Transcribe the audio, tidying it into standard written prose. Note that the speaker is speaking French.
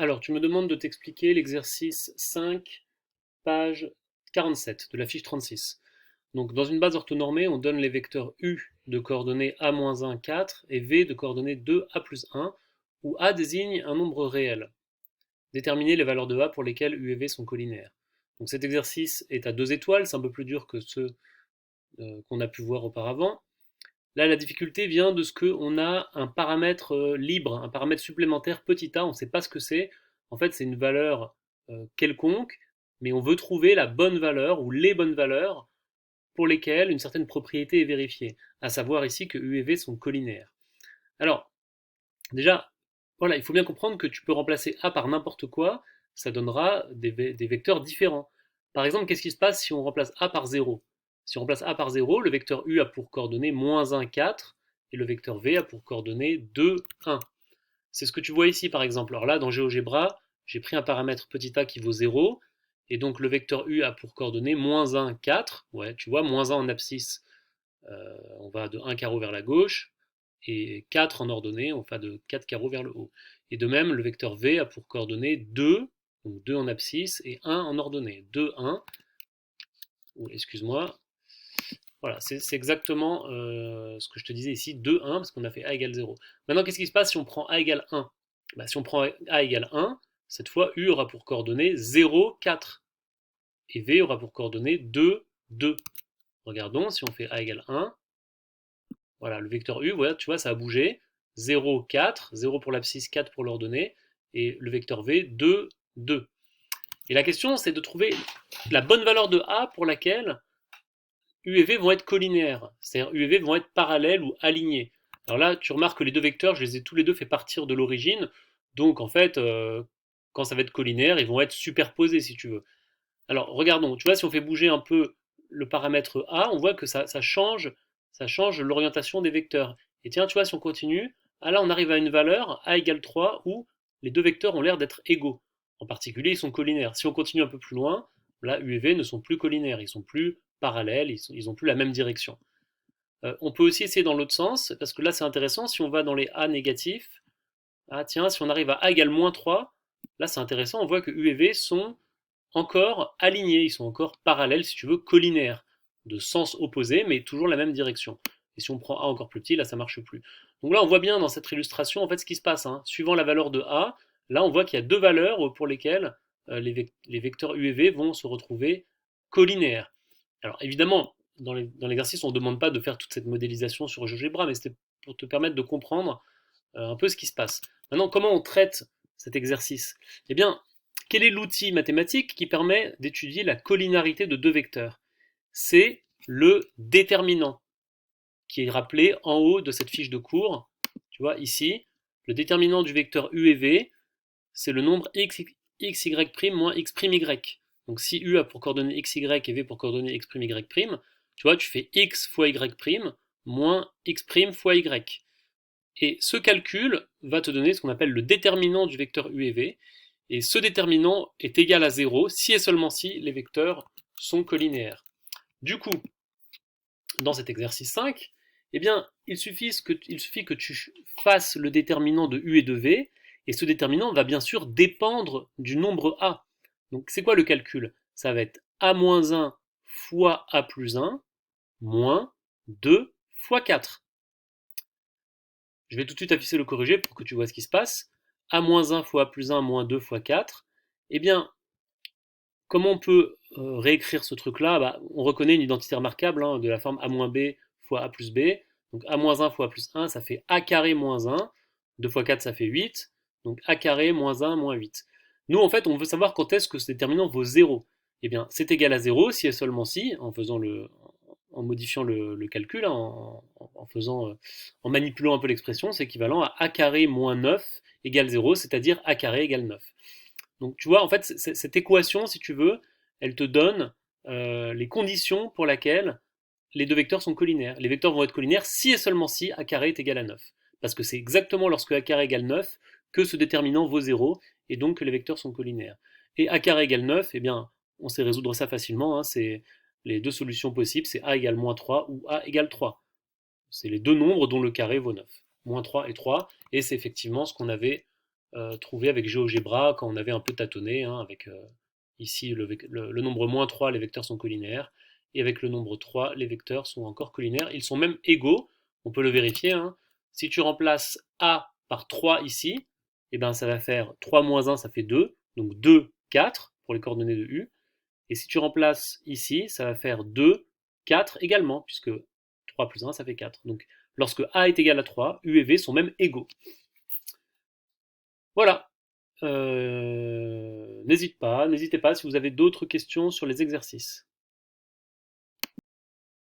Alors, tu me demandes de t'expliquer l'exercice 5, page 47 de la fiche 36. Donc, dans une base orthonormée, on donne les vecteurs U de coordonnées A-1, 4 et V de coordonnées 2, A plus 1, où A désigne un nombre réel. Déterminer les valeurs de A pour lesquelles U et V sont collinaires. Donc, cet exercice est à 2 étoiles, c'est un peu plus dur que ceux qu'on a pu voir auparavant. Là, la difficulté vient de ce qu'on a un paramètre libre, un paramètre supplémentaire petit a, on ne sait pas ce que c'est. En fait, c'est une valeur quelconque, mais on veut trouver la bonne valeur ou les bonnes valeurs pour lesquelles une certaine propriété est vérifiée, à savoir ici que U et V sont collinaires. Alors, déjà, voilà, il faut bien comprendre que tu peux remplacer A par n'importe quoi, ça donnera des vecteurs différents. Par exemple, qu'est-ce qui se passe si on remplace A par 0? Si on remplace A par 0, le vecteur U a pour coordonnée moins 1, 4, et le vecteur V a pour coordonnée 2, 1. C'est ce que tu vois ici par exemple. Alors là, dans GeoGebra, j'ai pris un paramètre petit a qui vaut 0, et donc le vecteur U a pour coordonnée moins 1, 4. Ouais, tu vois, moins 1 en abscisse, on va de 1 carreau vers la gauche, et 4 en ordonnée, on va de 4 carreaux vers le haut. Et de même, le vecteur V a pour coordonnée 2, donc 2 en abscisse, et 1 en ordonnée. 2, 1, ou excuse-moi, voilà, c'est exactement ce que je te disais ici, 2, 1, parce qu'on a fait A égale 0. Maintenant, qu'est-ce qui se passe si on prend A égale 1? Bah, si on prend A égale 1, cette fois, U aura pour coordonnée 0, 4. Et V aura pour coordonnée 2, 2. Regardons, si on fait A égale 1, voilà, le vecteur U, voilà, tu vois, ça a bougé. 0, 4, 0 pour l'abscisse, 4 pour l'ordonnée, et le vecteur V, 2, 2. Et la question, c'est de trouver la bonne valeur de A pour laquelle U et V vont être collinaires, c'est-à-dire U et V vont être parallèles ou alignés. Alors là, tu remarques que les deux vecteurs, je les ai tous les deux fait partir de l'origine, donc en fait, quand ça va être collinaire, ils vont être superposés si tu veux. Alors regardons, tu vois, si on fait bouger un peu le paramètre A, on voit que ça change l'orientation des vecteurs. Et tiens, tu vois, si on continue, ah là on arrive à une valeur, A égale 3, où les deux vecteurs ont l'air d'être égaux. En particulier, ils sont collinaires. Si on continue un peu plus loin, là, U et V ne sont plus collinaires, ils sont plus parallèles, ils ont plus la même direction. On peut aussi essayer dans l'autre sens, parce que là c'est intéressant, si on va dans les A négatifs, ah tiens, si on arrive à A égale moins 3, là c'est intéressant, on voit que U et V sont encore alignés, ils sont encore parallèles, si tu veux, collinaires, de sens opposé, mais toujours la même direction. Et si on prend A encore plus petit, là ça marche plus. Donc là on voit bien dans cette illustration en fait ce qui se passe, hein. Suivant la valeur de A, là on voit qu'il y a deux valeurs pour lesquelles les vecteurs U et V vont se retrouver collinaires. Alors évidemment, dans l'exercice on ne demande pas de faire toute cette modélisation sur GeoGebra, mais c'était pour te permettre de comprendre un peu ce qui se passe. Maintenant, comment on traite cet exercice? Eh bien, quel est l'outil mathématique qui permet d'étudier la collinarité de deux vecteurs? C'est le déterminant, qui est rappelé en haut de cette fiche de cours. Tu vois, ici, le déterminant du vecteur U et V, c'est le nombre xy' moins x'y. Donc si U a pour coordonnées xy et V pour coordonnées x'y', tu vois, tu fais x fois y' moins x' fois y. Et ce calcul va te donner ce qu'on appelle le déterminant du vecteur U et V. Et ce déterminant est égal à 0 si et seulement si les vecteurs sont collinéaires. Du coup, dans cet exercice 5, eh bien, il suffit que tu fasses le déterminant de U et de V, et ce déterminant va bien sûr dépendre du nombre A. Donc c'est quoi le calcul? Ça va être A-1 fois A plus 1 moins 2 fois 4. Je vais tout de suite afficher le corrigé pour que tu vois ce qui se passe. A-1 fois A plus 1 moins 2 fois 4. Eh bien, comment on peut réécrire ce truc-là? Bah, on reconnaît une identité remarquable hein, de la forme A-B fois A plus B. Donc A-1 fois A plus 1, ça fait A carré moins 1. 2 fois 4, ça fait 8. Donc A carré moins 1 moins 8. Nous, en fait, on veut savoir quand est-ce que ce déterminant vaut 0. Eh bien, c'est égal à 0 si et seulement si, en modifiant le calcul, hein, en manipulant un peu l'expression, c'est équivalent à A carré moins 9 égale 0, c'est-à-dire A carré égale 9. Donc tu vois, en fait, cette équation, si tu veux, elle te donne les conditions pour lesquelles les deux vecteurs sont collinaires. Les vecteurs vont être collinaires si et seulement si A carré est égal à 9. Parce que c'est exactement lorsque A carré égale 9 que ce déterminant vaut 0 et donc que les vecteurs sont collinaires. Et A carré égale 9, eh bien, on sait résoudre ça facilement. Hein, c'est les deux solutions possibles, c'est A égale moins 3 ou A égale 3. C'est les deux nombres dont le carré vaut 9. Moins 3 et 3, et c'est effectivement ce qu'on avait trouvés avec GeoGebra quand on avait un peu tâtonné, hein, avec ici le nombre -3, les vecteurs sont collinaires, et avec le nombre 3, les vecteurs sont encore collinaires. Ils sont même égaux, on peut le vérifier, hein. Si tu remplaces A par 3 ici, eh ben, ça va faire 3 moins 1, ça fait 2, donc 2, 4 pour les coordonnées de U. Et si tu remplaces ici, ça va faire 2, 4 également, puisque 3 plus 1, ça fait 4. Donc lorsque A est égal à 3, U et V sont même égaux. Voilà. N'hésitez pas si vous avez d'autres questions sur les exercices.